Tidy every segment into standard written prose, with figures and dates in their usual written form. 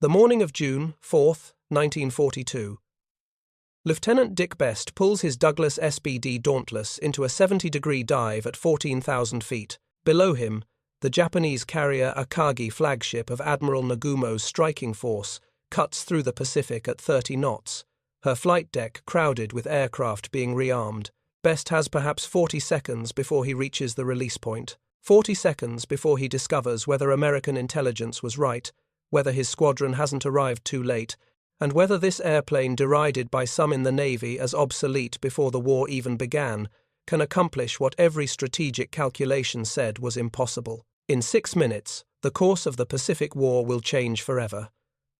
The morning of June 4th, 1942. Lieutenant Dick Best pulls his Douglas SBD Dauntless into a 70-degree dive at 14,000 feet. Below him, the Japanese carrier Akagi flagship of Admiral Nagumo's striking force cuts through the Pacific at 30 knots, her flight deck crowded with aircraft being rearmed. Best has perhaps 40 seconds before he reaches the release point. 40 seconds before he discovers whether American intelligence was right, whether his squadron hasn't arrived too late, and whether this airplane, derided by some in the Navy as obsolete before the war even began, can accomplish what every strategic calculation said was impossible. In 6 minutes, the course of the Pacific War will change forever.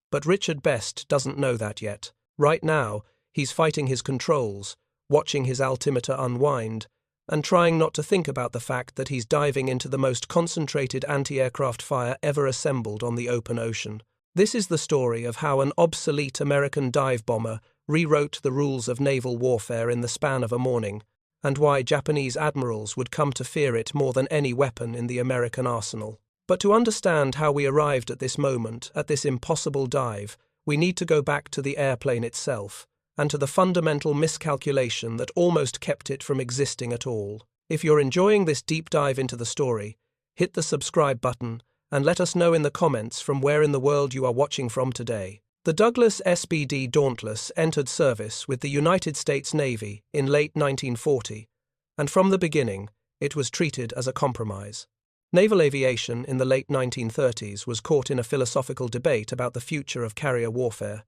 But Richard Best doesn't know that yet. Right now, he's fighting his controls, watching his altimeter unwind, and trying not to think about the fact that he's diving into the most concentrated anti-aircraft fire ever assembled on the open ocean. This is the story of how an obsolete American dive bomber rewrote the rules of naval warfare in the span of a morning, and why Japanese admirals would come to fear it more than any weapon in the American arsenal. But to understand how we arrived at this moment, at this impossible dive, we need to go back to the airplane itself, and to the fundamental miscalculation that almost kept it from existing at all. If you're enjoying this deep dive into the story, hit the subscribe button and let us know in the comments from where in the world you are watching from today. The Douglas SBD Dauntless entered service with the United States Navy in late 1940, and from the beginning, it was treated as a compromise. Naval aviation in the late 1930s was caught in a philosophical debate about the future of carrier warfare.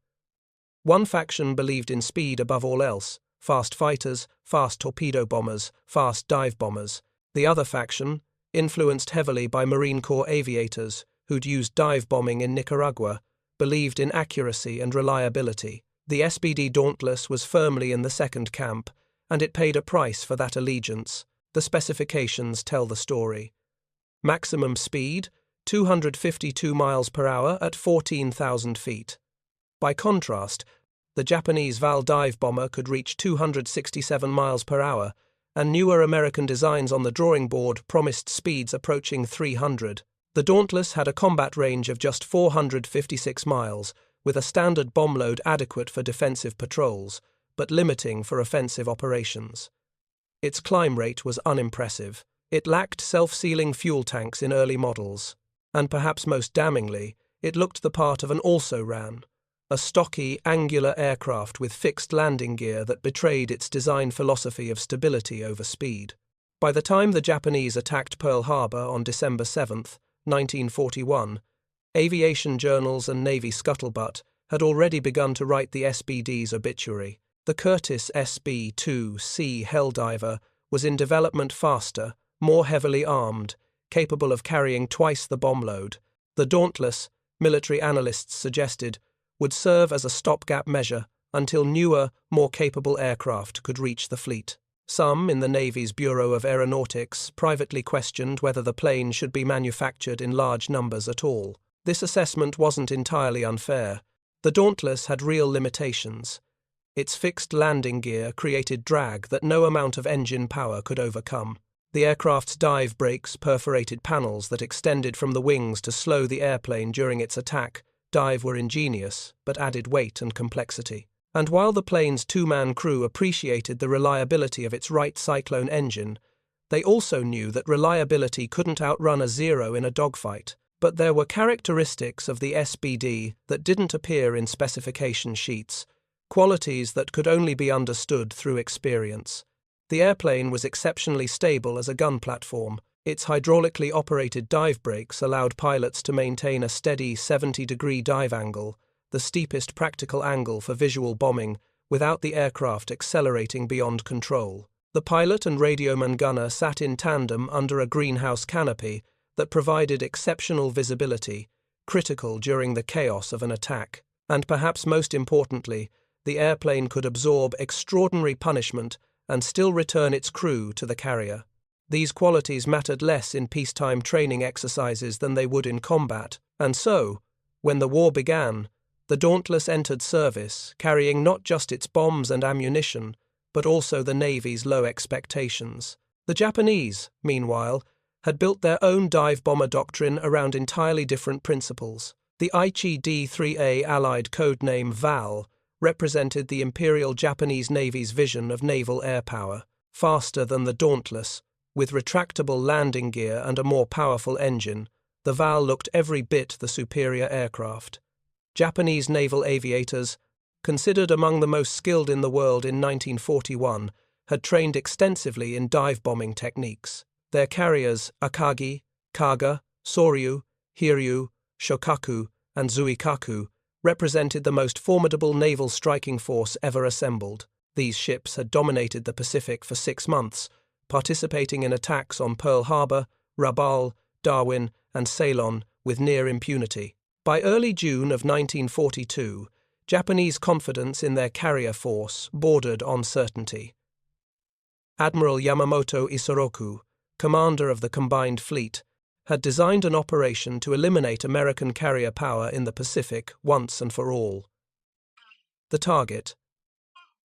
One faction believed in speed above all else: fast fighters, fast torpedo bombers, fast dive bombers. The other faction, influenced heavily by Marine Corps aviators who'd used dive bombing in Nicaragua, believed in accuracy and reliability. The SBD Dauntless was firmly in the second camp, and it paid a price for that allegiance. The specifications tell the story. Maximum speed, 252 miles per hour at 14,000 feet. By contrast, the Japanese Val dive bomber could reach 267 miles per hour, and newer American designs on the drawing board promised speeds approaching 300. The Dauntless had a combat range of just 456 miles, with a standard bomb load adequate for defensive patrols, but limiting for offensive operations. Its climb rate was unimpressive. It lacked self-sealing fuel tanks in early models, and perhaps most damningly, it looked the part of an also-ran, a stocky, angular aircraft with fixed landing gear that betrayed its design philosophy of stability over speed. By the time the Japanese attacked Pearl Harbor on December 7, 1941, aviation journals and Navy scuttlebutt had already begun to write the SBD's obituary. The Curtiss SB-2C Helldiver was in development faster, more heavily armed, capable of carrying twice the bomb load. The Dauntless, military analysts suggested, would serve as a stopgap measure until newer, more capable aircraft could reach the fleet. Some in the Navy's Bureau of Aeronautics privately questioned whether the plane should be manufactured in large numbers at all. This assessment wasn't entirely unfair. The Dauntless had real limitations. Its fixed landing gear created drag that no amount of engine power could overcome. The aircraft's dive brakes perforated panels that extended from the wings to slow the airplane during its attack. Dive were ingenious, but added weight and complexity. And while the plane's two-man crew appreciated the reliability of its Wright Cyclone engine, they also knew that reliability couldn't outrun a zero in a dogfight. But there were characteristics of the SBD that didn't appear in specification sheets, qualities that could only be understood through experience. The airplane was exceptionally stable as a gun platform. Its hydraulically operated dive brakes allowed pilots to maintain a steady 70-degree dive angle, the steepest practical angle for visual bombing, without the aircraft accelerating beyond control. The pilot and radioman gunner sat in tandem under a greenhouse canopy that provided exceptional visibility, critical during the chaos of an attack. And perhaps most importantly, the airplane could absorb extraordinary punishment and still return its crew to the carrier. These qualities mattered less in peacetime training exercises than they would in combat, and so, when the war began, the Dauntless entered service, carrying not just its bombs and ammunition, but also the Navy's low expectations. The Japanese, meanwhile, had built their own dive bomber doctrine around entirely different principles. The Aichi D-3A Allied codename VAL represented the Imperial Japanese Navy's vision of naval air power, faster than the Dauntless, with retractable landing gear and a more powerful engine. The VAL looked every bit the superior aircraft. Japanese naval aviators, considered among the most skilled in the world in 1941, had trained extensively in dive-bombing techniques. Their carriers, Akagi, Kaga, Soryu, Hiryu, Shokaku, and Zuikaku, represented the most formidable naval striking force ever assembled. These ships had dominated the Pacific for 6 months, participating in attacks on Pearl Harbor, Rabaul, Darwin, and Ceylon with near impunity. By early June of 1942, Japanese confidence in their carrier force bordered on certainty. Admiral Yamamoto Isoroku, commander of the combined fleet, had designed an operation to eliminate American carrier power in the Pacific once and for all. The target: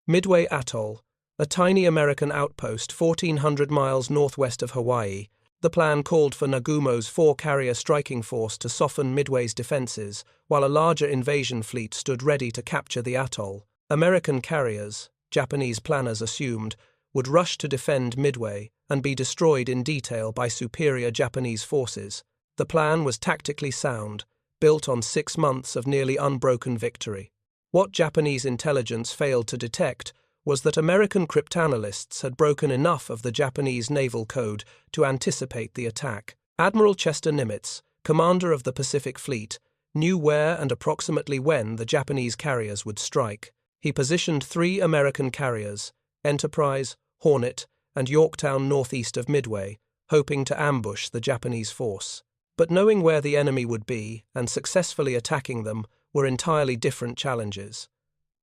Midway Atoll, a tiny American outpost 1,400 miles northwest of Hawaii. The plan called for Nagumo's 4-carrier striking force to soften Midway's defenses, while a larger invasion fleet stood ready to capture the atoll. American carriers, Japanese planners assumed, would rush to defend Midway and be destroyed in detail by superior Japanese forces. The plan was tactically sound, built on 6 months of nearly unbroken victory. What Japanese intelligence failed to detect was that American cryptanalysts had broken enough of the Japanese naval code to anticipate the attack. Admiral Chester Nimitz, commander of the Pacific Fleet, knew where and approximately when the Japanese carriers would strike. He positioned 3 American carriers, Enterprise, Hornet, and Yorktown northeast of Midway, hoping to ambush the Japanese force. But knowing where the enemy would be and successfully attacking them were entirely different challenges.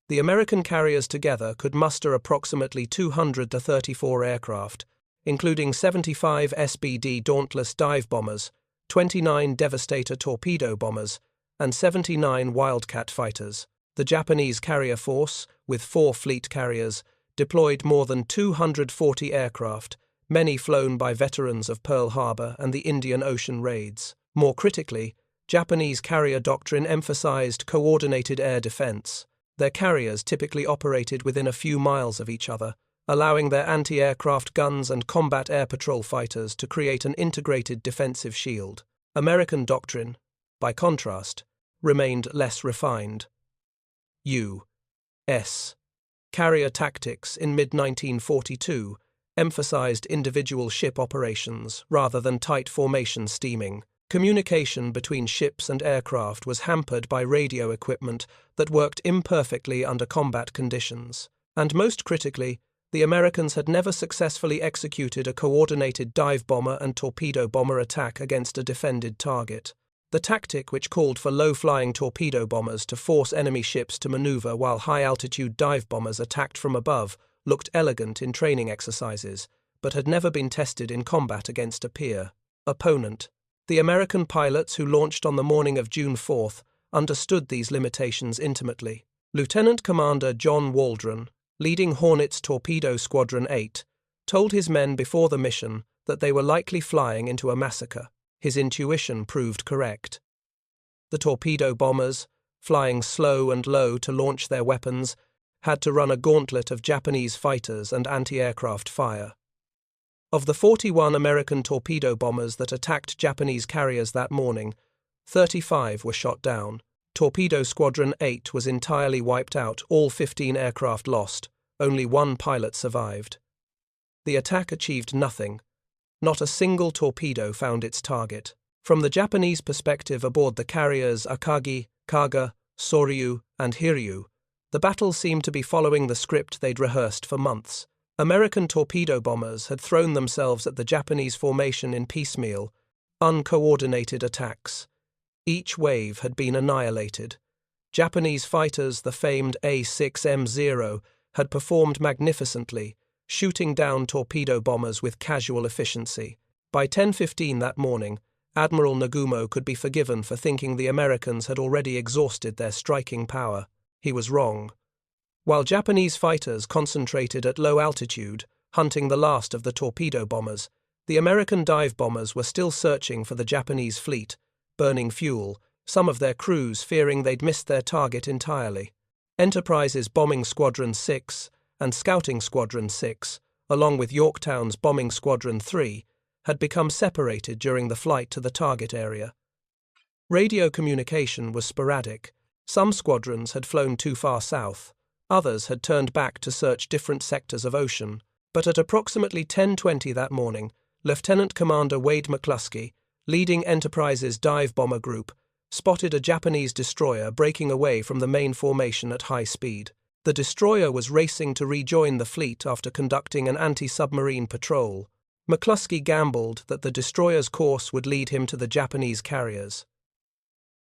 The American carriers together could muster approximately 234 aircraft, including 75 SBD Dauntless dive bombers, 29 Devastator torpedo bombers, and 79 Wildcat fighters. The Japanese carrier force, with 4 fleet carriers, deployed more than 240 aircraft, many flown by veterans of Pearl Harbor and the Indian Ocean raids. More critically, Japanese carrier doctrine emphasized coordinated air defense. Their carriers typically operated within a few miles of each other, allowing their anti-aircraft guns and combat air patrol fighters to create an integrated defensive shield. American doctrine, by contrast, remained less refined. U.S. carrier tactics in mid-1942 emphasized individual ship operations rather than tight formation steaming. Communication between ships and aircraft was hampered by radio equipment that worked imperfectly under combat conditions. And most critically, the Americans had never successfully executed a coordinated dive bomber and torpedo bomber attack against a defended target. The tactic, which called for low-flying torpedo bombers to force enemy ships to maneuver while high-altitude dive bombers attacked from above, looked elegant in training exercises, but had never been tested in combat against a peer opponent. The American pilots who launched on the morning of June 4th understood these limitations intimately. Lieutenant Commander John Waldron, leading Hornet's Torpedo Squadron 8, told his men before the mission that they were likely flying into a massacre. His intuition proved correct. The torpedo bombers, flying slow and low to launch their weapons, had to run a gauntlet of Japanese fighters and anti-aircraft fire. Of the 41 American torpedo bombers that attacked Japanese carriers that morning, 35 were shot down. Torpedo Squadron 8 was entirely wiped out, all 15 aircraft lost. Only 1 pilot survived. The attack achieved nothing. Not a single torpedo found its target. From the Japanese perspective aboard the carriers Akagi, Kaga, Soryu, and Hiryu, the battle seemed to be following the script they'd rehearsed for months. American torpedo bombers had thrown themselves at the Japanese formation in piecemeal, uncoordinated attacks. Each wave had been annihilated. Japanese fighters, the famed A6M0, had performed magnificently, shooting down torpedo bombers with casual efficiency. By 10:15 that morning, Admiral Nagumo could be forgiven for thinking the Americans had already exhausted their striking power. He was wrong. While Japanese fighters concentrated at low altitude, hunting the last of the torpedo bombers, the American dive bombers were still searching for the Japanese fleet, burning fuel, some of their crews fearing they'd missed their target entirely. Enterprise's Bombing Squadron 6 and Scouting Squadron 6, along with Yorktown's Bombing Squadron 3, had become separated during the flight to the target area. Radio communication was sporadic. Some squadrons had flown too far south, others had turned back to search different sectors of ocean, but at approximately 10:20 that morning, Lieutenant Commander Wade McCluskey, leading Enterprise's dive bomber group, spotted a Japanese destroyer breaking away from the main formation at high speed. The destroyer was racing to rejoin the fleet after conducting an anti-submarine patrol. McCluskey gambled that the destroyer's course would lead him to the Japanese carriers.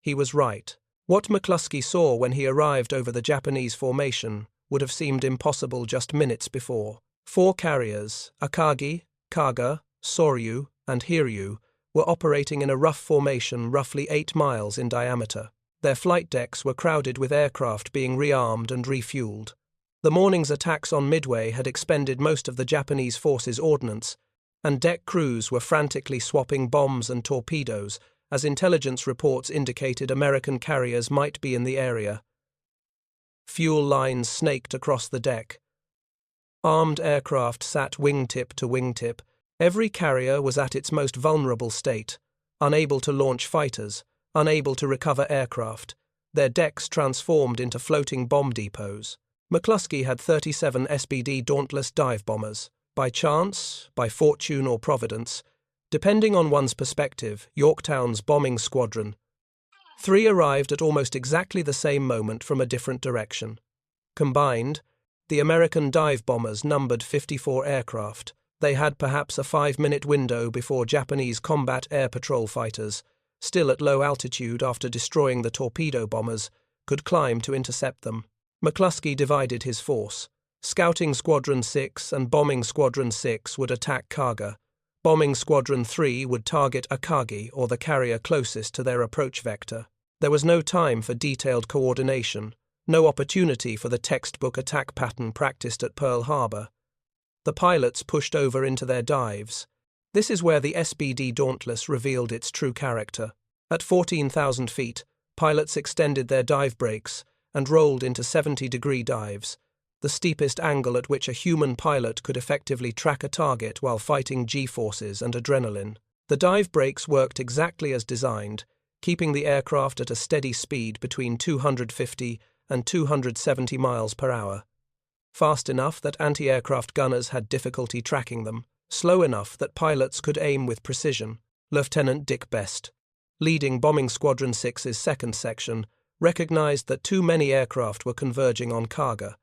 He was right. What McCluskey saw when he arrived over the Japanese formation would have seemed impossible just minutes before. 4 carriers, Akagi, Kaga, Soryu, and Hiryu, were operating in a rough formation roughly 8 miles in diameter. Their flight decks were crowded with aircraft being rearmed and refueled. The morning's attacks on Midway had expended most of the Japanese force's ordnance, and deck crews were frantically swapping bombs and torpedoes as intelligence reports indicated American carriers might be in the area. Fuel lines snaked across the deck. Armed aircraft sat wingtip to wingtip. Every carrier was at its most vulnerable state, unable to launch fighters, unable to recover aircraft, their decks transformed into floating bomb depots. McCluskey had 37 SBD Dauntless dive bombers. By chance, by fortune or providence, depending on one's perspective, Yorktown's Bombing Squadron 3 arrived at almost exactly the same moment from a different direction. Combined, the American dive bombers numbered 54 aircraft. They had perhaps a 5-minute window before Japanese combat air patrol fighters, still at low altitude after destroying the torpedo bombers, could climb to intercept them. McCluskey divided his force. Scouting Squadron 6 and Bombing Squadron 6 would attack Kaga. Bombing Squadron 3 would target Akagi or the carrier closest to their approach vector. There was no time for detailed coordination, no opportunity for the textbook attack pattern practiced at Pearl Harbor. The pilots pushed over into their dives. This is where the SBD Dauntless revealed its true character. At 14,000 feet, pilots extended their dive brakes and rolled into 70-degree dives, the steepest angle at which a human pilot could effectively track a target while fighting G-forces and adrenaline. The dive brakes worked exactly as designed, keeping the aircraft at a steady speed between 250 and 270 miles per hour. Fast enough that anti-aircraft gunners had difficulty tracking them, slow enough that pilots could aim with precision. Lieutenant Dick Best, leading Bombing Squadron 6's second section, recognized that too many aircraft were converging on Kaga.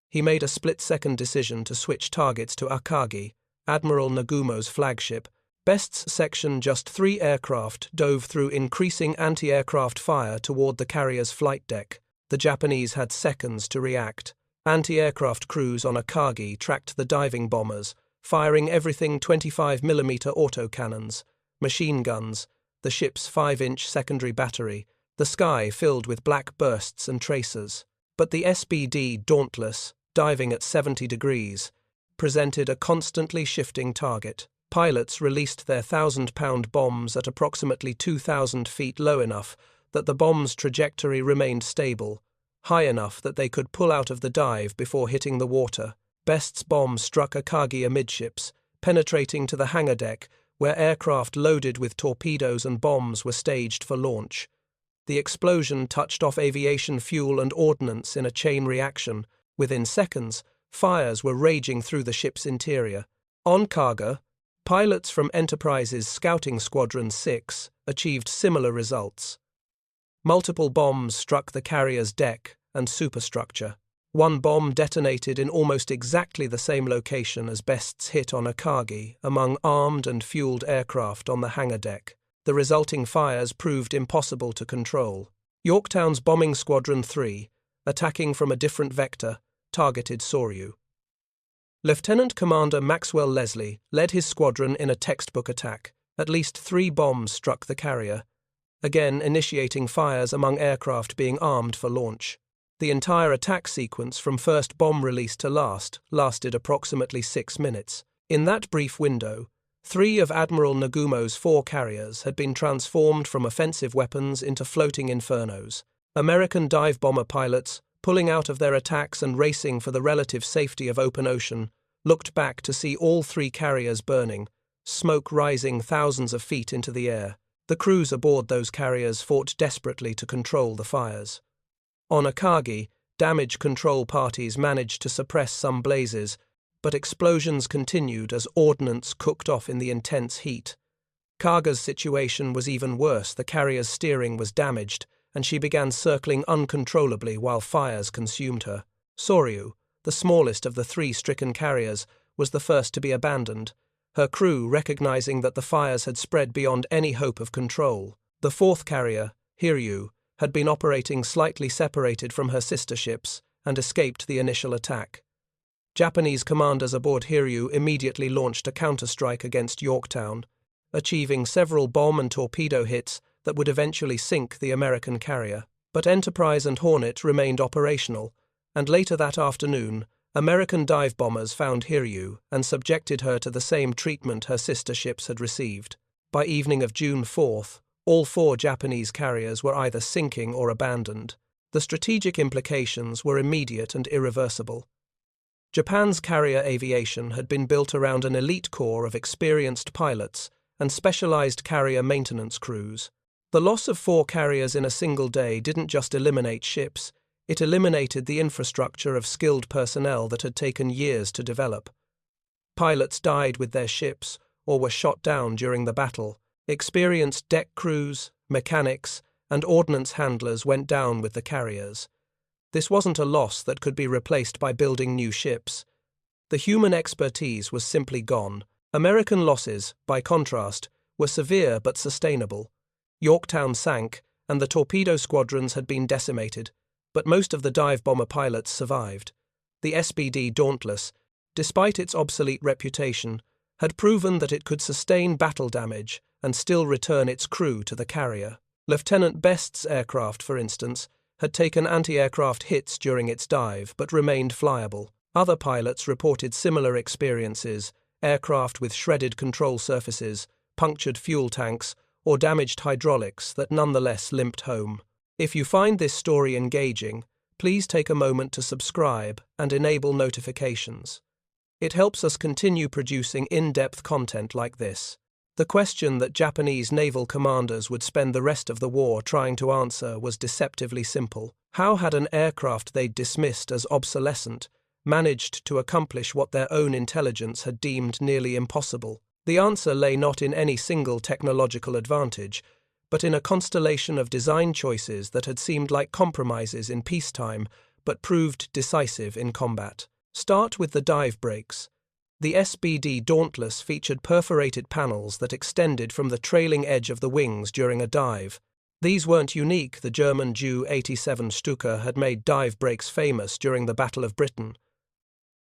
He made a split-second decision to switch targets to Akagi, Admiral Nagumo's flagship. Best's section, just 3 aircraft, dove through increasing anti-aircraft fire toward the carrier's flight deck. The Japanese had seconds to react. Anti-aircraft crews on Akagi tracked the diving bombers, firing everything 25mm autocannons, machine guns, the ship's 5-inch secondary battery, the sky filled with black bursts and tracers. But the SBD Dauntless, diving at 70 degrees, presented a constantly shifting target. Pilots released their 1,000-pound bombs at approximately 2,000 feet, low enough that the bomb's trajectory remained stable, high enough that they could pull out of the dive before hitting the water. Best's bomb struck Akagi amidships, penetrating to the hangar deck, where aircraft loaded with torpedoes and bombs were staged for launch. The explosion touched off aviation fuel and ordnance in a chain reaction. Within seconds, fires were raging through the ship's interior. On Kaga, pilots from Enterprise's Scouting Squadron 6 achieved similar results. Multiple bombs struck the carrier's deck and superstructure. One bomb detonated in almost exactly the same location as Best's hit on Akagi, among armed and fueled aircraft on the hangar deck. The resulting fires proved impossible to control. Yorktown's Bombing Squadron 3, attacking from a different vector, targeted Soryu. Lieutenant Commander Maxwell Leslie led his squadron in a textbook attack. At least 3 bombs struck the carrier, again initiating fires among aircraft being armed for launch. The entire attack sequence from first bomb release to last lasted approximately 6 minutes. In that brief window, 3 of Admiral Nagumo's 4 carriers had been transformed from offensive weapons into floating infernos. American dive bomber pilots, pulling out of their attacks and racing for the relative safety of open ocean, looked back to see all 3 carriers burning, smoke rising thousands of feet into the air. The crews aboard those carriers fought desperately to control the fires. On Akagi, damage control parties managed to suppress some blazes, but explosions continued as ordnance cooked off in the intense heat. Kaga's situation was even worse. The carrier's steering was damaged, and she began circling uncontrollably while fires consumed her. Soryu, the smallest of the 3 stricken carriers, was the first to be abandoned, her crew recognizing that the fires had spread beyond any hope of control. The 4th carrier, Hiryu, had been operating slightly separated from her sister ships and escaped the initial attack. Japanese commanders aboard Hiryu immediately launched a counterstrike against Yorktown, achieving several bomb and torpedo hits that would eventually sink the American carrier. But Enterprise and Hornet remained operational, and later that afternoon, American dive bombers found Hiryu and subjected her to the same treatment her sister ships had received. By evening of June 4th, all 4 Japanese carriers were either sinking or abandoned. The strategic implications were immediate and irreversible. Japan's carrier aviation had been built around an elite corps of experienced pilots and specialized carrier maintenance crews. The loss of 4 carriers in a single day didn't just eliminate ships, it eliminated the infrastructure of skilled personnel that had taken years to develop. Pilots died with their ships or were shot down during the battle. Experienced deck crews, mechanics, and ordnance handlers went down with the carriers. This wasn't a loss that could be replaced by building new ships. The human expertise was simply gone. American losses, by contrast, were severe but sustainable. Yorktown sank, and the torpedo squadrons had been decimated, but most of the dive bomber pilots survived. The SBD Dauntless, despite its obsolete reputation, had proven that it could sustain battle damage and still return its crew to the carrier. Lieutenant Best's aircraft, for instance, had taken anti-aircraft hits during its dive but remained flyable. Other pilots reported similar experiences: aircraft with shredded control surfaces, punctured fuel tanks, or damaged hydraulics that nonetheless limped home. If you find this story engaging, please take a moment to subscribe and enable notifications. It helps us continue producing in-depth content like this. The question that Japanese naval commanders would spend the rest of the war trying to answer was deceptively simple. How had an aircraft they'd dismissed as obsolescent managed to accomplish what their own intelligence had deemed nearly impossible? The answer lay not in any single technological advantage, but in a constellation of design choices that had seemed like compromises in peacetime, but proved decisive in combat. Start with the dive brakes. The SBD Dauntless featured perforated panels that extended from the trailing edge of the wings during a dive. These weren't unique. The German Ju-87 Stuka had made dive brakes famous during the Battle of Britain.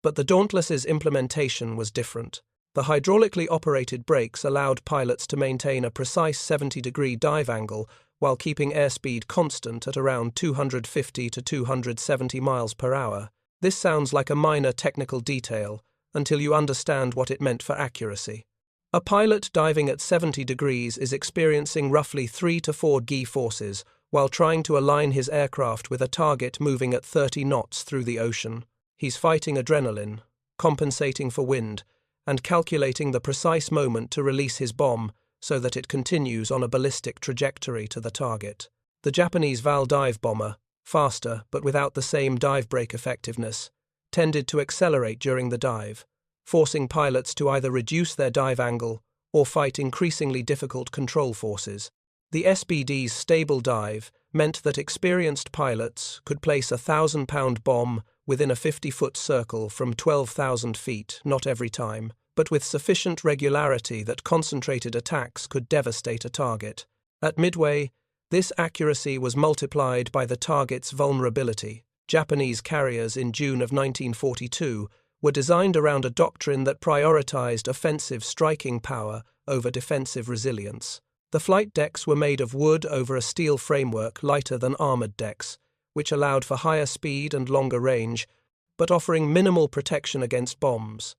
But the Dauntless's implementation was different. The hydraulically operated brakes allowed pilots to maintain a precise 70-degree dive angle while keeping airspeed constant at around 250 to 270 miles per hour. This sounds like a minor technical detail until you understand what it meant for accuracy. A pilot diving at 70 degrees is experiencing roughly 3 to 4 g forces while trying to align his aircraft with a target moving at 30 knots through the ocean. He's fighting adrenaline, compensating for wind, and calculating the precise moment to release his bomb so that it continues on a ballistic trajectory to the target. The Japanese Val dive bomber, faster but without the same dive brake effectiveness, tended to accelerate during the dive, forcing pilots to either reduce their dive angle or fight increasingly difficult control forces. The SBD's stable dive meant that experienced pilots could place a 1,000-pound bomb within a 50-foot circle from 12,000 feet, not every time, but with sufficient regularity that concentrated attacks could devastate a target. At Midway, this accuracy was multiplied by the target's vulnerability. Japanese carriers in June of 1942 were designed around a doctrine that prioritized offensive striking power over defensive resilience. The flight decks were made of wood over a steel framework lighter than armored decks, which allowed for higher speed and longer range, but offering minimal protection against bombs.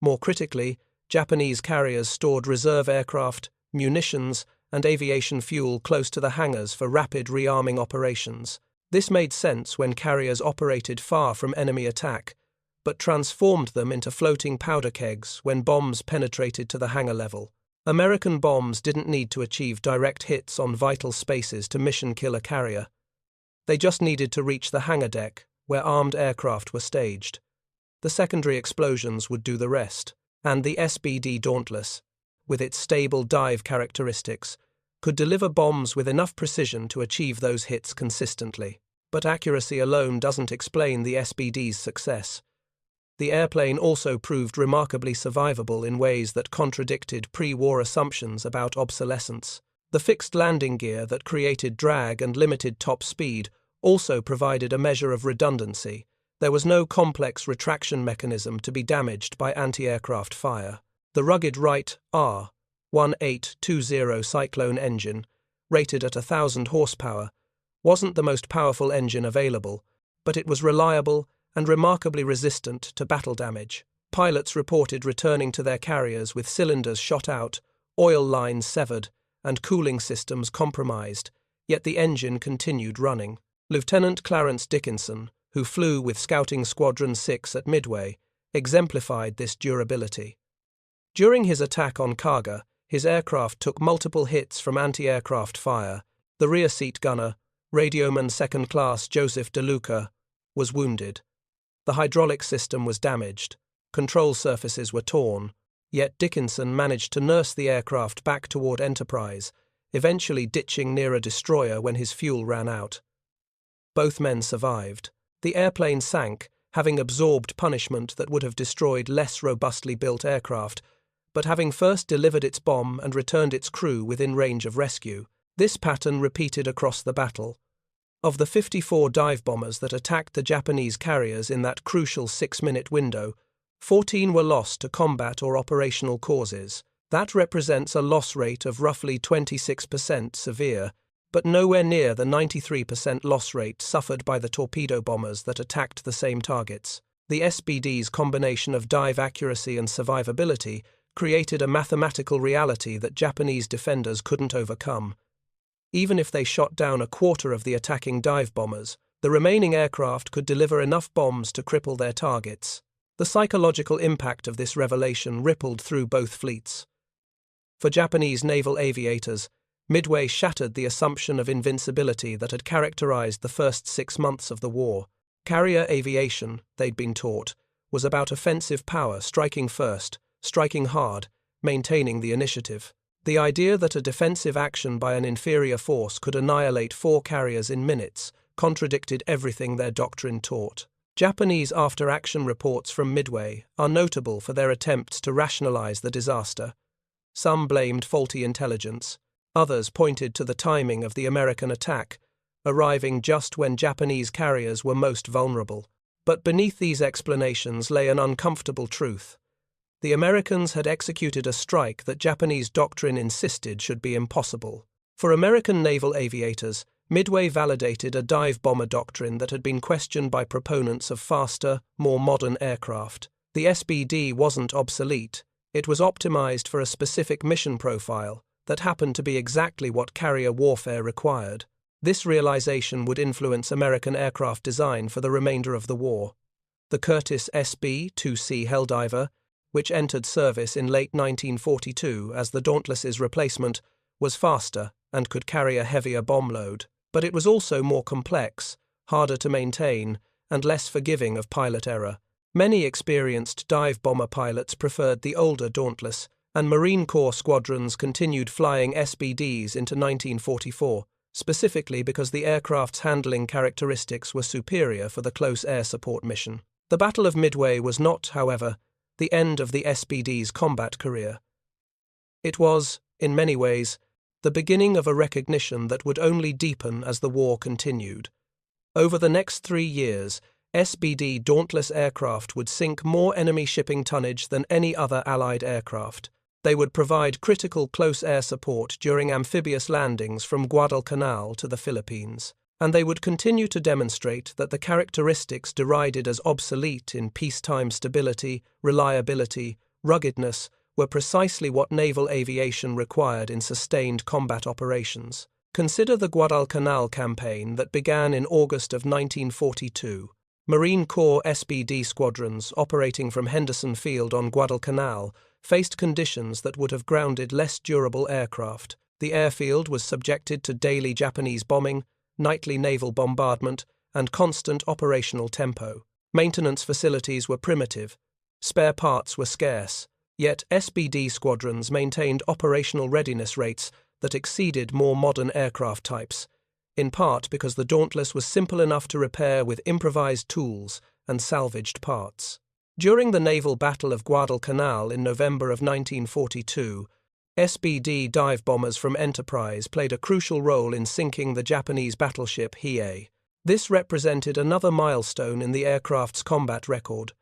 More critically, Japanese carriers stored reserve aircraft, munitions, and aviation fuel close to the hangars for rapid rearming operations. This made sense when carriers operated far from enemy attack, but transformed them into floating powder kegs when bombs penetrated to the hangar level. American bombs didn't need to achieve direct hits on vital spaces to mission-kill a carrier. They just needed to reach the hangar deck, where armed aircraft were staged. The secondary explosions would do the rest, and the SBD Dauntless, with its stable dive characteristics, could deliver bombs with enough precision to achieve those hits consistently. But accuracy alone doesn't explain the SBD's success. The airplane also proved remarkably survivable in ways that contradicted pre-war assumptions about obsolescence. The fixed landing gear that created drag and limited top speed also provided a measure of redundancy. There was no complex retraction mechanism to be damaged by anti-aircraft fire. The rugged Wright R-1820 Cyclone engine, rated at 1,000 horsepower, wasn't the most powerful engine available, but it was reliable and remarkably resistant to battle damage. Pilots reported returning to their carriers with cylinders shot out, oil lines severed, and cooling systems compromised, yet the engine continued running. Lieutenant Clarence Dickinson, who flew with Scouting Squadron 6 at Midway, exemplified this durability. During his attack on Kaga, his aircraft took multiple hits from anti-aircraft fire. The rear seat gunner, Radioman Second Class Joseph DeLuca, was wounded. The hydraulic system was damaged, control surfaces were torn, yet Dickinson managed to nurse the aircraft back toward Enterprise, eventually ditching near a destroyer when his fuel ran out. Both men survived. The airplane sank, having absorbed punishment that would have destroyed less robustly built aircraft, but having first delivered its bomb and returned its crew within range of rescue. This pattern repeated across the battle. Of the 54 dive bombers that attacked the Japanese carriers in that crucial 6-minute window, 14 were lost to combat or operational causes. That represents a loss rate of roughly 26% severe, but nowhere near the 93% loss rate suffered by the torpedo bombers that attacked the same targets. The SBD's combination of dive accuracy and survivability created a mathematical reality that Japanese defenders couldn't overcome. Even if they shot down a quarter of the attacking dive bombers, the remaining aircraft could deliver enough bombs to cripple their targets. The psychological impact of this revelation rippled through both fleets. For Japanese naval aviators, Midway shattered the assumption of invincibility that had characterized the first 6 months of the war. Carrier aviation, they'd been taught, was about offensive power, striking first, striking hard, maintaining the initiative. The idea that a defensive action by an inferior force could annihilate 4 carriers in minutes contradicted everything their doctrine taught. Japanese after-action reports from Midway are notable for their attempts to rationalize the disaster. Some blamed faulty intelligence. Others pointed to the timing of the American attack, arriving just when Japanese carriers were most vulnerable. But beneath these explanations lay an uncomfortable truth. The Americans had executed a strike that Japanese doctrine insisted should be impossible. For American naval aviators, Midway validated a dive bomber doctrine that had been questioned by proponents of faster, more modern aircraft. The SBD wasn't obsolete, it was optimized for a specific mission profile that happened to be exactly what carrier warfare required. This realization would influence American aircraft design for the remainder of the war. The Curtiss SB-2C Helldiver, which entered service in late 1942 as the Dauntless's replacement, was faster and could carry a heavier bomb load. But it was also more complex, harder to maintain, and less forgiving of pilot error. Many experienced dive bomber pilots preferred the older Dauntless, and Marine Corps squadrons continued flying SBDs into 1944, specifically because the aircraft's handling characteristics were superior for the close air support mission. The Battle of Midway was not, however, the end of the SBD's combat career. It was, in many ways, the beginning of a recognition that would only deepen as the war continued. Over the next 3 years, SBD Dauntless aircraft would sink more enemy shipping tonnage than any other Allied aircraft. They would provide critical close air support during amphibious landings from Guadalcanal to the Philippines, and they would continue to demonstrate that the characteristics derided as obsolete in peacetime stability, reliability, ruggedness, were precisely what naval aviation required in sustained combat operations. Consider the Guadalcanal campaign that began in August of 1942. Marine Corps SBD squadrons operating from Henderson Field on Guadalcanal faced conditions that would have grounded less durable aircraft. The airfield was subjected to daily Japanese bombing, nightly naval bombardment, and constant operational tempo. Maintenance facilities were primitive. Spare parts were scarce. Yet SBD squadrons maintained operational readiness rates that exceeded more modern aircraft types, in part because the Dauntless was simple enough to repair with improvised tools and salvaged parts. During the naval battle of Guadalcanal in November of 1942, SBD dive bombers from Enterprise played a crucial role in sinking the Japanese battleship Hiei. This represented another milestone in the aircraft's combat record.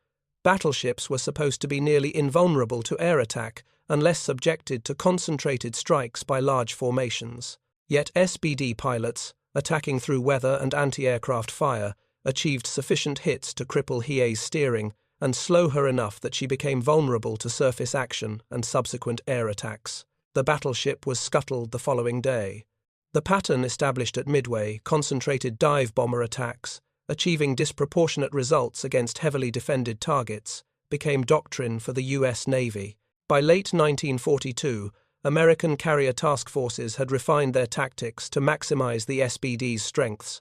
Battleships were supposed to be nearly invulnerable to air attack unless subjected to concentrated strikes by large formations. Yet SBD pilots, attacking through weather and anti-aircraft fire, achieved sufficient hits to cripple Hiei's steering and slow her enough that she became vulnerable to surface action and subsequent air attacks. The battleship was scuttled the following day. The pattern established at Midway concentrated dive bomber attacks, achieving disproportionate results against heavily defended targets, became doctrine for the U.S. Navy. By late 1942, American carrier task forces had refined their tactics to maximize the SBD's strengths.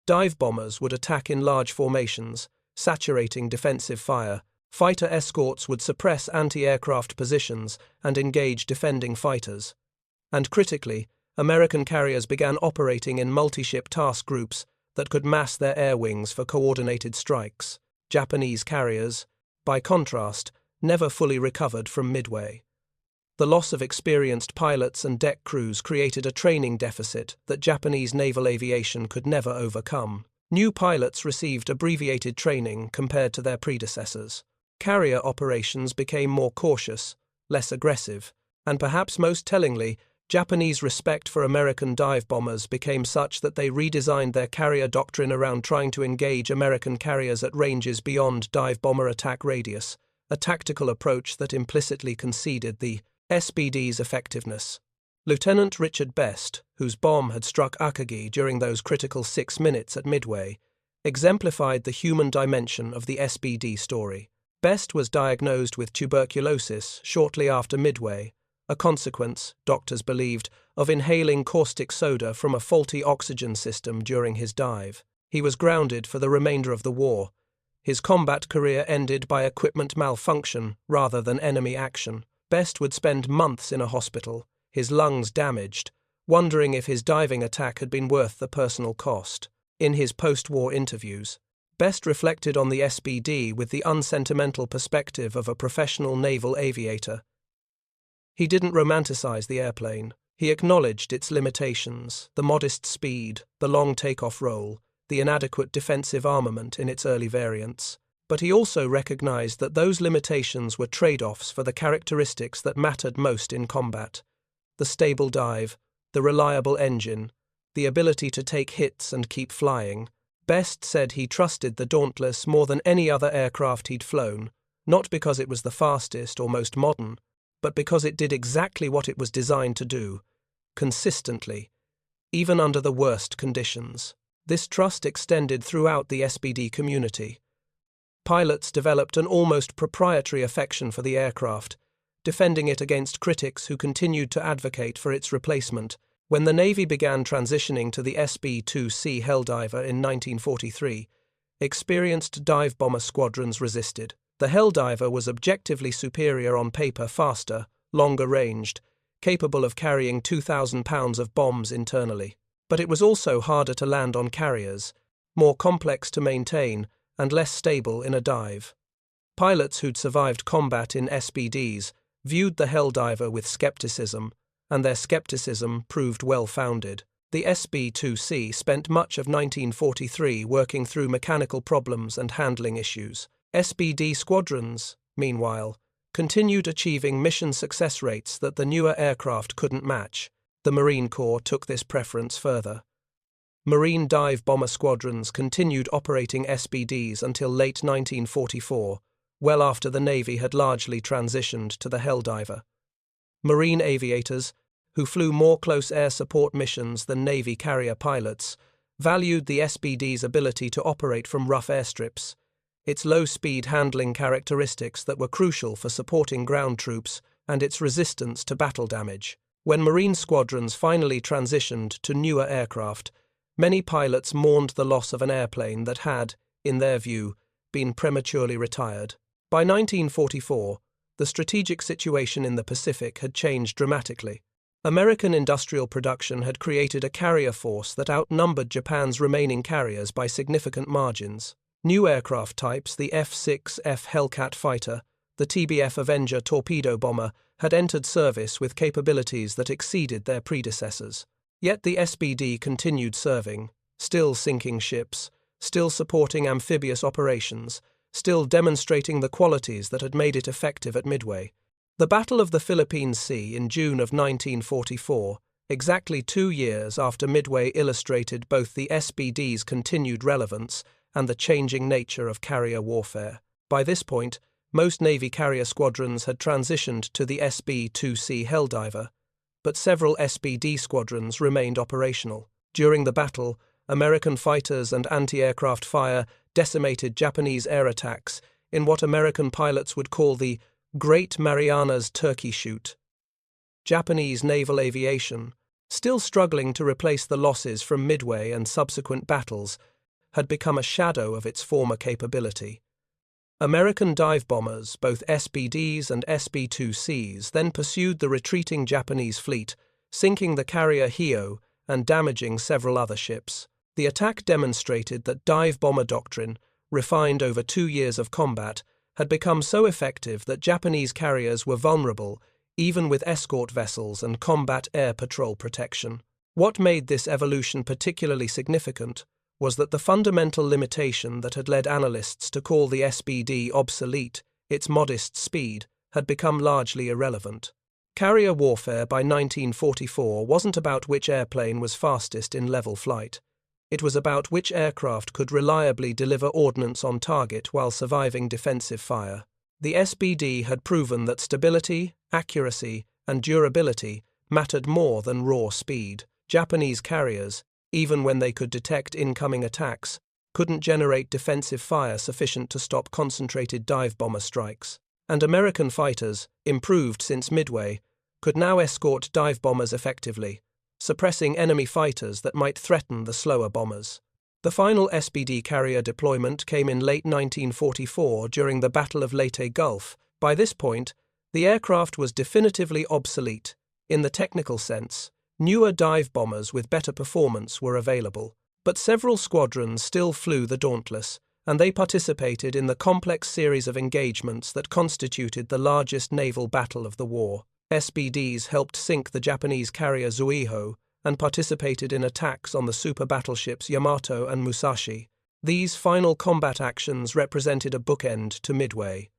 Dive bombers would attack in large formations, saturating defensive fire. Fighter escorts would suppress anti-aircraft positions and engage defending fighters. And critically, American carriers began operating in multi-ship task groups that could mass their air wings for coordinated strikes. Japanese carriers, by contrast, never fully recovered from Midway. The loss of experienced pilots and deck crews created a training deficit that Japanese naval aviation could never overcome. New pilots received abbreviated training compared to their predecessors. Carrier operations became more cautious, less aggressive, and perhaps most tellingly, Japanese respect for American dive bombers became such that they redesigned their carrier doctrine around trying to engage American carriers at ranges beyond dive bomber attack radius, a tactical approach that implicitly conceded the SBD's effectiveness. Lieutenant Richard Best, whose bomb had struck Akagi during those critical 6 minutes at Midway, exemplified the human dimension of the SBD story. Best was diagnosed with tuberculosis shortly after Midway, a consequence, doctors believed, of inhaling caustic soda from a faulty oxygen system during his dive. He was grounded for the remainder of the war. His combat career ended by equipment malfunction rather than enemy action. Best would spend months in a hospital, his lungs damaged, wondering if his diving attack had been worth the personal cost. In his post-war interviews, Best reflected on the SBD with the unsentimental perspective of a professional naval aviator. He didn't romanticize the airplane. He acknowledged its limitations, the modest speed, the long takeoff roll, the inadequate defensive armament in its early variants. But he also recognized that those limitations were trade-offs for the characteristics that mattered most in combat: the stable dive, the reliable engine, the ability to take hits and keep flying. Best said he trusted the Dauntless more than any other aircraft he'd flown, not because it was the fastest or most modern, but because it did exactly what it was designed to do, consistently, even under the worst conditions. This trust extended throughout the SBD community. Pilots developed an almost proprietary affection for the aircraft, defending it against critics who continued to advocate for its replacement. When the Navy began transitioning to the SB-2C Helldiver in 1943, experienced dive bomber squadrons resisted. The Helldiver was objectively superior on paper, faster, longer ranged, capable of carrying 2,000 pounds of bombs internally. But it was also harder to land on carriers, more complex to maintain, and less stable in a dive. Pilots who'd survived combat in SBDs viewed the Helldiver with skepticism, and their skepticism proved well-founded. The SB-2C spent much of 1943 working through mechanical problems and handling issues. SBD squadrons, meanwhile, continued achieving mission success rates that the newer aircraft couldn't match. The Marine Corps took this preference further. Marine dive bomber squadrons continued operating SBDs until late 1944, well after the Navy had largely transitioned to the Helldiver. Marine aviators, who flew more close air support missions than Navy carrier pilots, valued the SBD's ability to operate from rough airstrips, its low-speed handling characteristics that were crucial for supporting ground troops, and its resistance to battle damage. When Marine squadrons finally transitioned to newer aircraft, many pilots mourned the loss of an airplane that had, in their view, been prematurely retired. By 1944, the strategic situation in the Pacific had changed dramatically. American industrial production had created a carrier force that outnumbered Japan's remaining carriers by significant margins. New aircraft types, the F-6F Hellcat fighter, the TBF Avenger torpedo bomber, had entered service with capabilities that exceeded their predecessors. Yet the SBD continued serving, still sinking ships, still supporting amphibious operations, still demonstrating the qualities that had made it effective at Midway. The Battle of the Philippine Sea in June of 1944, exactly 2 years after Midway, illustrated both the SBD's continued relevance and the changing nature of carrier warfare. By this point, most Navy carrier squadrons had transitioned to the SB-2C Helldiver, but several SBD squadrons remained operational. During the battle, American fighters and anti-aircraft fire decimated Japanese air attacks in what American pilots would call the Great Marianas Turkey Shoot. Japanese naval aviation, still struggling to replace the losses from Midway and subsequent battles, had become a shadow of its former capability. American dive bombers, both SBDs and SB-2Cs, then pursued the retreating Japanese fleet, sinking the carrier Hio and damaging several other ships. The attack demonstrated that dive bomber doctrine, refined over 2 years of combat, had become so effective that Japanese carriers were vulnerable, even with escort vessels and combat air patrol protection. What made this evolution particularly significant was that the fundamental limitation that had led analysts to call the SBD obsolete, its modest speed, had become largely irrelevant. Carrier warfare by 1944 wasn't about which airplane was fastest in level flight. It was about which aircraft could reliably deliver ordnance on target while surviving defensive fire. The SBD had proven that stability, accuracy, and durability mattered more than raw speed. Japanese carriers, even when they could detect incoming attacks, couldn't generate defensive fire sufficient to stop concentrated dive bomber strikes. And American fighters, improved since Midway, could now escort dive bombers effectively, suppressing enemy fighters that might threaten the slower bombers. The final SBD carrier deployment came in late 1944 during the Battle of Leyte Gulf. By this point, the aircraft was definitively obsolete. In the technical sense, newer dive bombers with better performance were available, but several squadrons still flew the Dauntless, and they participated in the complex series of engagements that constituted the largest naval battle of the war. SBDs helped sink the Japanese carrier Zuiho and participated in attacks on the super battleships Yamato and Musashi. These final combat actions represented a bookend to Midway.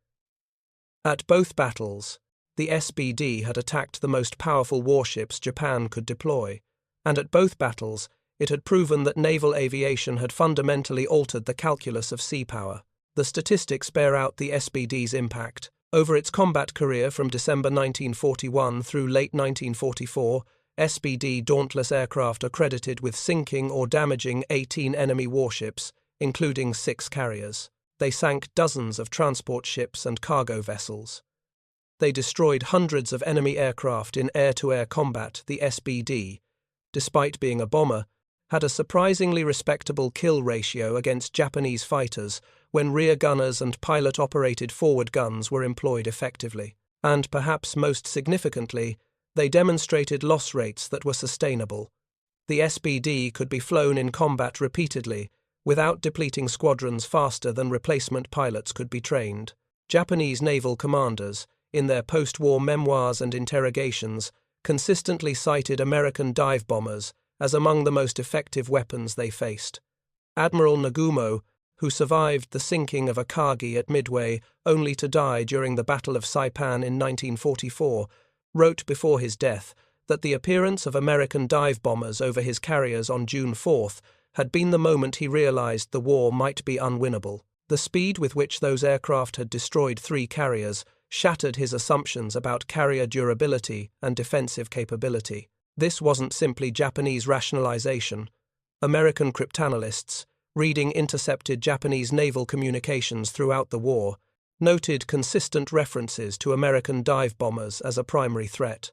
At both battles, the SBD had attacked the most powerful warships Japan could deploy, and at both battles it had proven that naval aviation had fundamentally altered the calculus of sea power. The statistics bear out the SBD's impact. Over its combat career from December 1941 through late 1944, SBD Dauntless aircraft are credited with sinking or damaging 18 enemy warships, including 6 carriers. They sank dozens of transport ships and cargo vessels. They destroyed hundreds of enemy aircraft in air-to-air combat. The SBD, despite being a bomber, had a surprisingly respectable kill ratio against Japanese fighters when rear gunners and pilot-operated forward guns were employed effectively. And perhaps most significantly, they demonstrated loss rates that were sustainable. The SBD could be flown in combat repeatedly, without depleting squadrons faster than replacement pilots could be trained. Japanese naval commanders, in their post-war memoirs and interrogations, consistently cited American dive bombers as among the most effective weapons they faced. Admiral Nagumo, who survived the sinking of Akagi at Midway only to die during the Battle of Saipan in 1944, wrote before his death that the appearance of American dive bombers over his carriers on June 4th had been the moment he realized the war might be unwinnable. The speed with which those aircraft had destroyed 3 carriers shattered his assumptions about carrier durability and defensive capability. This wasn't simply Japanese rationalization. American cryptanalysts, reading intercepted Japanese naval communications throughout the war, noted consistent references to American dive bombers as a primary threat.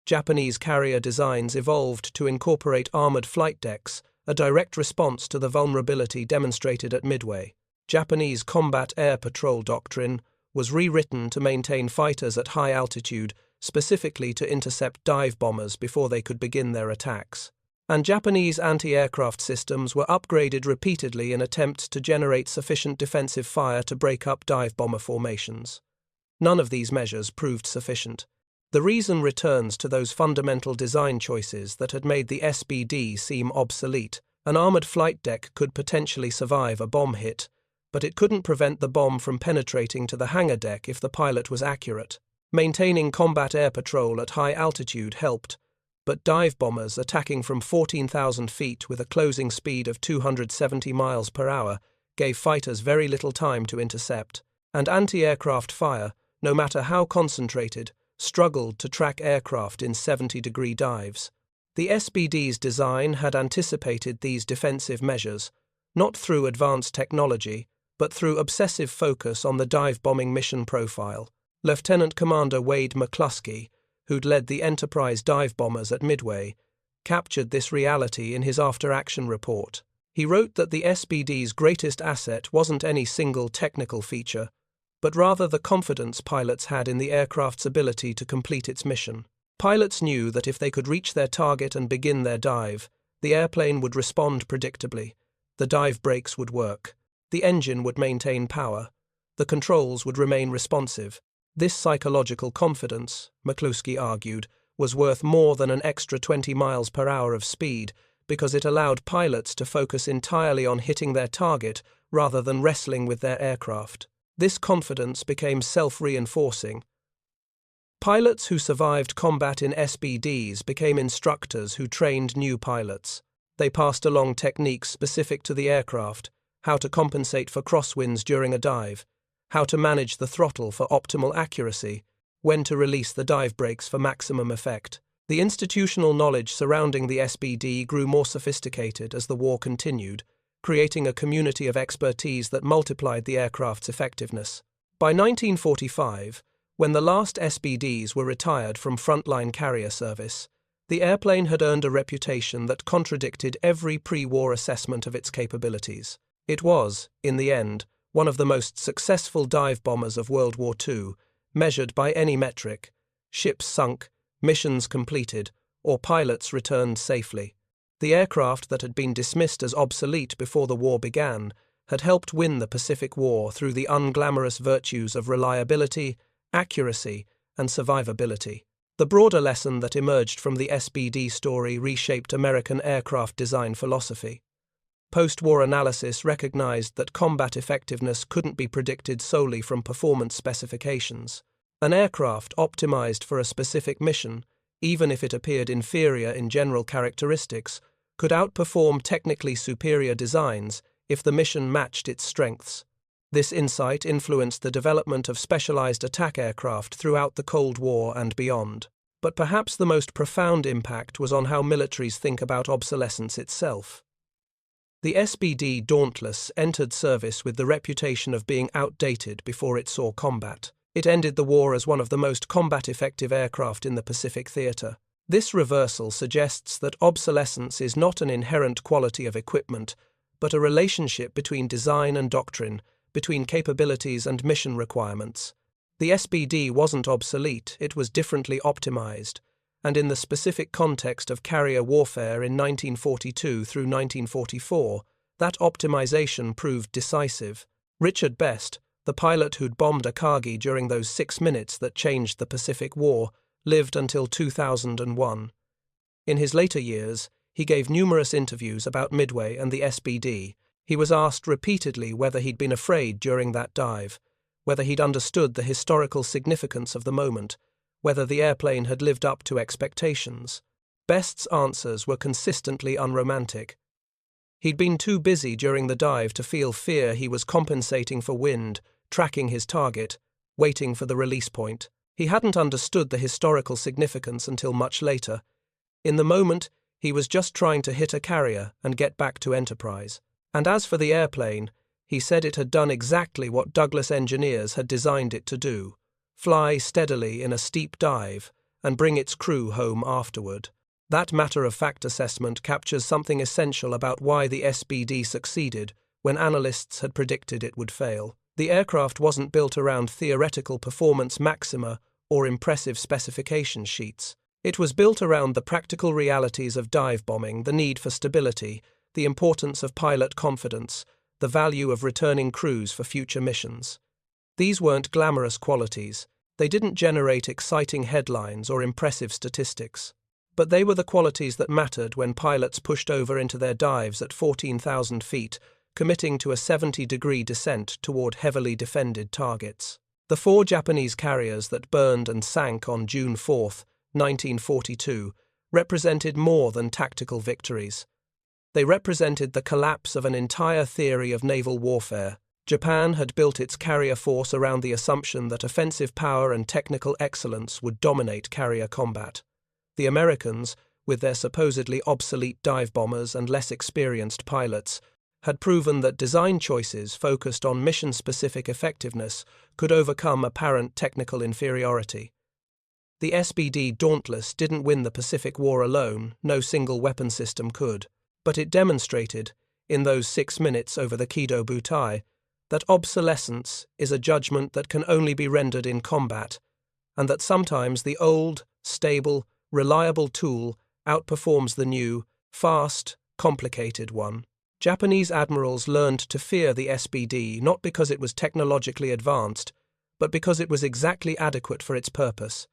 Japanese carrier designs evolved to incorporate armored flight decks, a direct response to the vulnerability demonstrated at Midway. Japanese combat air patrol doctrine was rewritten to maintain fighters at high altitude, specifically to intercept dive bombers before they could begin their attacks. And Japanese anti-aircraft systems were upgraded repeatedly in attempts to generate sufficient defensive fire to break up dive bomber formations. None of these measures proved sufficient. The reason returns to those fundamental design choices that had made the SBD seem obsolete. An armored flight deck could potentially survive a bomb hit, but it couldn't prevent the bomb from penetrating to the hangar deck if the pilot was accurate. Maintaining combat air patrol at high altitude helped, but dive bombers attacking from 14,000 feet with a closing speed of 270 miles per hour gave fighters very little time to intercept, and anti-aircraft fire, no matter how concentrated, struggled to track aircraft in 70-degree dives. The SBD's design had anticipated these defensive measures, not through advanced technology, but through obsessive focus on the dive-bombing mission profile. Lieutenant Commander Wade McCluskey, who'd led the Enterprise dive bombers at Midway, captured this reality in his after-action report. He wrote that the SBD's greatest asset wasn't any single technical feature, but rather the confidence pilots had in the aircraft's ability to complete its mission. Pilots knew that if they could reach their target and begin their dive, the airplane would respond predictably, the dive brakes would work, the engine would maintain power, the controls would remain responsive. This psychological confidence, McCluskey argued, was worth more than an extra 20 miles per hour of speed because it allowed pilots to focus entirely on hitting their target rather than wrestling with their aircraft. This confidence became self-reinforcing. Pilots who survived combat in SBDs became instructors who trained new pilots. They passed along techniques specific to the aircraft, how to compensate for crosswinds during a dive, how to manage the throttle for optimal accuracy, when to release the dive brakes for maximum effect. The institutional knowledge surrounding the SBD grew more sophisticated as the war continued, creating a community of expertise that multiplied the aircraft's effectiveness. By 1945, when the last SBDs were retired from frontline carrier service, the airplane had earned a reputation that contradicted every pre-war assessment of its capabilities. It was, in the end, one of the most successful dive bombers of World War II, measured by any metric: ships sunk, missions completed, or pilots returned safely. The aircraft that had been dismissed as obsolete before the war began had helped win the Pacific War through the unglamorous virtues of reliability, accuracy, and survivability. The broader lesson that emerged from the SBD story reshaped American aircraft design philosophy. Post-war analysis recognized that combat effectiveness couldn't be predicted solely from performance specifications. An aircraft optimized for a specific mission, even if it appeared inferior in general characteristics, could outperform technically superior designs if the mission matched its strengths. This insight influenced the development of specialized attack aircraft throughout the Cold War and beyond. But perhaps the most profound impact was on how militaries think about obsolescence itself. The SBD Dauntless entered service with the reputation of being outdated before it saw combat. It ended the war as one of the most combat-effective aircraft in the Pacific theater. This reversal suggests that obsolescence is not an inherent quality of equipment, but a relationship between design and doctrine, between capabilities and mission requirements. The SBD wasn't obsolete, it was differently optimized, and in the specific context of carrier warfare in 1942 through 1944, that optimization proved decisive. Richard Best, the pilot who'd bombed Akagi during those 6 minutes that changed the Pacific War, lived until 2001. In his later years, he gave numerous interviews about Midway and the SBD. He was asked repeatedly whether he'd been afraid during that dive, whether he'd understood the historical significance of the moment, whether the airplane had lived up to expectations. Best's answers were consistently unromantic. He'd been too busy during the dive to feel fear. He was compensating for wind, tracking his target, waiting for the release point. He hadn't understood the historical significance until much later. In the moment, he was just trying to hit a carrier and get back to Enterprise. And as for the airplane, he said it had done exactly what Douglas engineers had designed it to do: fly steadily in a steep dive and bring its crew home afterward. That matter-of-fact assessment captures something essential about why the SBD succeeded when analysts had predicted it would fail. The aircraft wasn't built around theoretical performance maxima or impressive specification sheets. It was built around the practical realities of dive bombing, the need for stability, the importance of pilot confidence, the value of returning crews for future missions. These weren't glamorous qualities. They didn't generate exciting headlines or impressive statistics. But they were the qualities that mattered when pilots pushed over into their dives at 14,000 feet, committing to a 70-degree descent toward heavily defended targets. The 4 Japanese carriers that burned and sank on June 4, 1942, represented more than tactical victories. They represented the collapse of an entire theory of naval warfare. Japan had built its carrier force around the assumption that offensive power and technical excellence would dominate carrier combat. The Americans, with their supposedly obsolete dive bombers and less experienced pilots, had proven that design choices focused on mission-specific effectiveness could overcome apparent technical inferiority. The SBD Dauntless didn't win the Pacific War alone. No single weapon system could. But it demonstrated, in those 6 minutes over the Kido Butai, that obsolescence is a judgment that can only be rendered in combat, and that sometimes the old, stable, reliable tool outperforms the new, fast, complicated one. Japanese admirals learned to fear the SBD not because it was technologically advanced, but because it was exactly adequate for its purpose.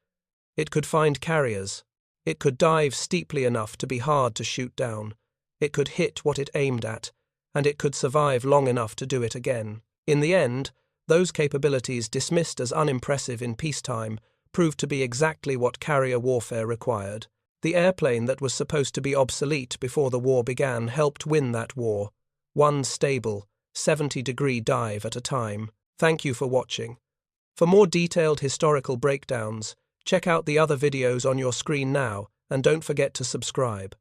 It could find carriers. It could dive steeply enough to be hard to shoot down. It could hit what it aimed at, and it could survive long enough to do it again. In the end, those capabilities, dismissed as unimpressive in peacetime, proved to be exactly what carrier warfare required. The airplane that was supposed to be obsolete before the war began helped win that war, one stable, 70-degree dive at a time. Thank you for watching. For more detailed historical breakdowns, check out the other videos on your screen now, and don't forget to subscribe.